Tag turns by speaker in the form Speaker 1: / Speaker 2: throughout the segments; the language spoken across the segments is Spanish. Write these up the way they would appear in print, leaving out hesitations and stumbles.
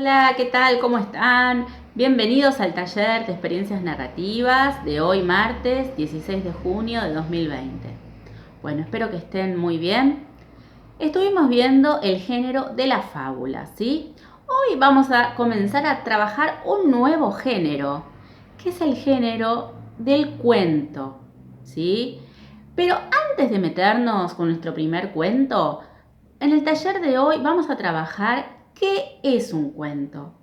Speaker 1: Hola, ¿qué tal? ¿Cómo están? Bienvenidos al taller de experiencias narrativas de hoy martes 16 de junio de 2020. Bueno, espero que estén muy bien. Estuvimos viendo el género de la fábula, ¿sí? Hoy vamos a comenzar a trabajar un nuevo género, que es el género del cuento, ¿sí? Pero antes de meternos con nuestro primer cuento, en el taller de hoy vamos a trabajar qué es un cuento.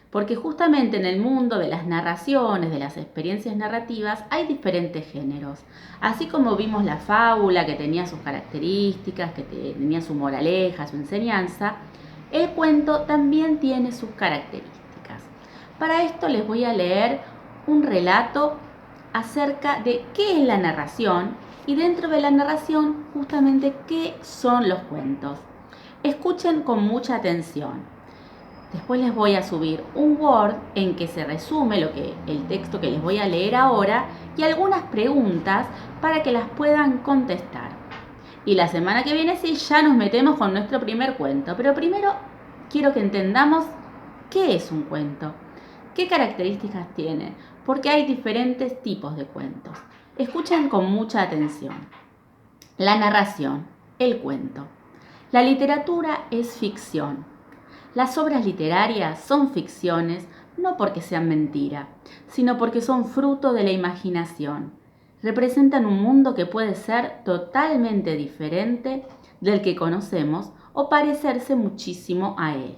Speaker 1: Porque justamente en el mundo de las narraciones, de las experiencias narrativas, hay diferentes géneros. Así como vimos la fábula que tenía sus características, que tenía su moraleja, su enseñanza, el cuento también tiene sus características. Para esto les voy a leer un relato acerca de qué es la narración y dentro de la narración justamente qué son los cuentos. Escuchen con mucha atención. Después les voy a subir un Word en que se resume el texto que les voy a leer ahora y algunas preguntas para que las puedan contestar. Y la semana que viene sí, ya nos metemos con nuestro primer cuento. Pero primero quiero que entendamos qué es un cuento, qué características tiene, porque hay diferentes tipos de cuentos. Escuchen con mucha atención. La narración, el cuento. La literatura es ficción. Las obras literarias son ficciones no porque sean mentira, sino porque son fruto de la imaginación. Representan un mundo que puede ser totalmente diferente del que conocemos o parecerse muchísimo a él.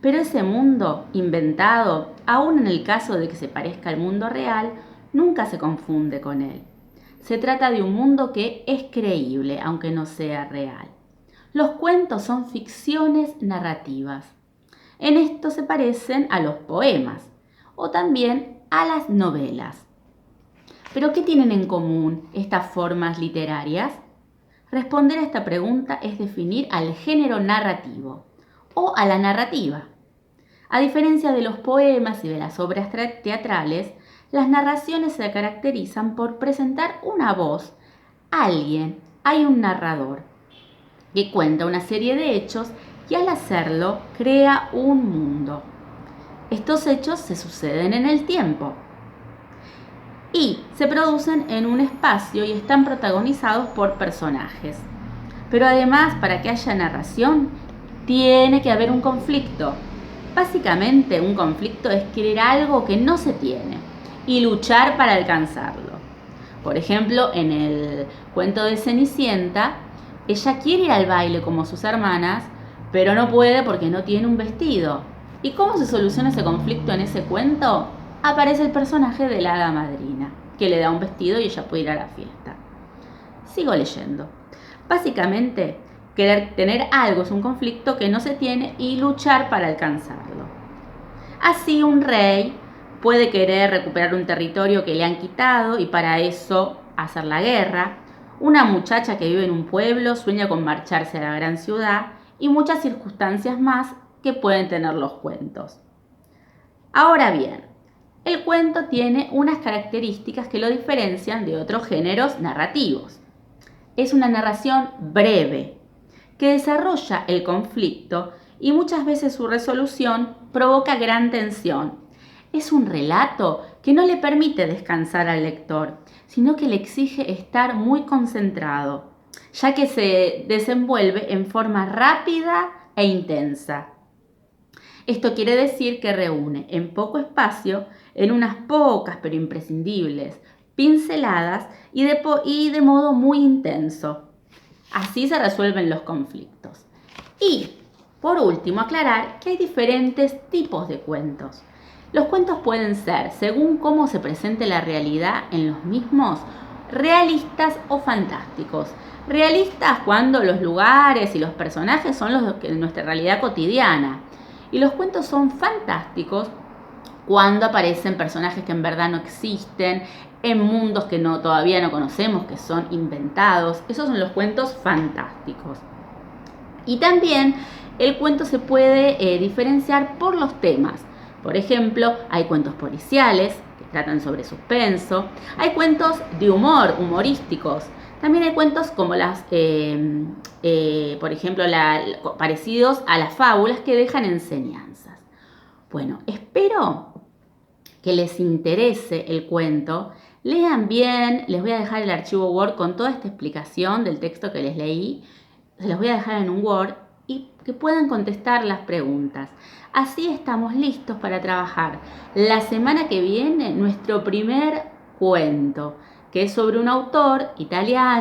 Speaker 1: Pero ese mundo inventado, aun en el caso de que se parezca al mundo real, nunca se confunde con él. Se trata de un mundo que es creíble, aunque no sea real. Los cuentos son ficciones narrativas. En esto se parecen a los poemas o también a las novelas. ¿Pero qué tienen en común estas formas literarias? Responder a esta pregunta es definir al género narrativo o a la narrativa. A diferencia de los poemas y de las obras teatrales, las narraciones se caracterizan por presentar una voz, alguien, hay un narrador, que cuenta una serie de hechos y al hacerlo crea un mundo. Estos hechos se suceden en el tiempo y se producen en un espacio y están protagonizados por personajes. Pero además, para que haya narración, tiene que haber un conflicto. Básicamente, un conflicto es querer algo que no se tiene y luchar para alcanzarlo. Por ejemplo, en el cuento de Cenicienta, ella quiere ir al baile como sus hermanas, pero no puede porque no tiene un vestido. ¿Y cómo se soluciona ese conflicto en ese cuento? Aparece el personaje de la hada madrina, que le da un vestido y ella puede ir a la fiesta. Sigo leyendo. Básicamente, querer tener algo es un conflicto que no se tiene y luchar para alcanzarlo. Así un rey puede querer recuperar un territorio que le han quitado y para eso hacer la guerra. Una muchacha que vive en un pueblo sueña con marcharse a la gran ciudad y muchas circunstancias más que pueden tener los cuentos. Ahora bien, el cuento tiene unas características que lo diferencian de otros géneros narrativos. Es una narración breve, que desarrolla el conflicto y muchas veces su resolución provoca gran tensión. Es un relato que no le permite descansar al lector, sino que le exige estar muy concentrado, ya que se desenvuelve en forma rápida e intensa. Esto quiere decir que reúne en poco espacio, en unas pocas pero imprescindibles pinceladas y de modo muy intenso. Así se resuelven los conflictos. Y, por último, aclarar que hay diferentes tipos de cuentos. Los cuentos pueden ser, según cómo se presente la realidad en los mismos, realistas o fantásticos. Realistas cuando los lugares y los personajes son los de nuestra realidad cotidiana. Y los cuentos son fantásticos cuando aparecen personajes que en verdad no existen, en mundos que todavía no conocemos, que son inventados. Esos son los cuentos fantásticos. Y también el cuento se puede diferenciar por los temas. Por ejemplo, hay cuentos policiales que tratan sobre suspenso. Hay cuentos de humor, humorísticos. También hay cuentos como por ejemplo, parecidos a las fábulas que dejan enseñanzas. Bueno, espero que les interese el cuento. Lean bien, les voy a dejar el archivo Word con toda esta explicación del texto que les leí. Se los voy a dejar en un Word y que puedan contestar las preguntas. Así estamos listos para trabajar la semana que viene nuestro primer cuento, que es sobre un autor italiano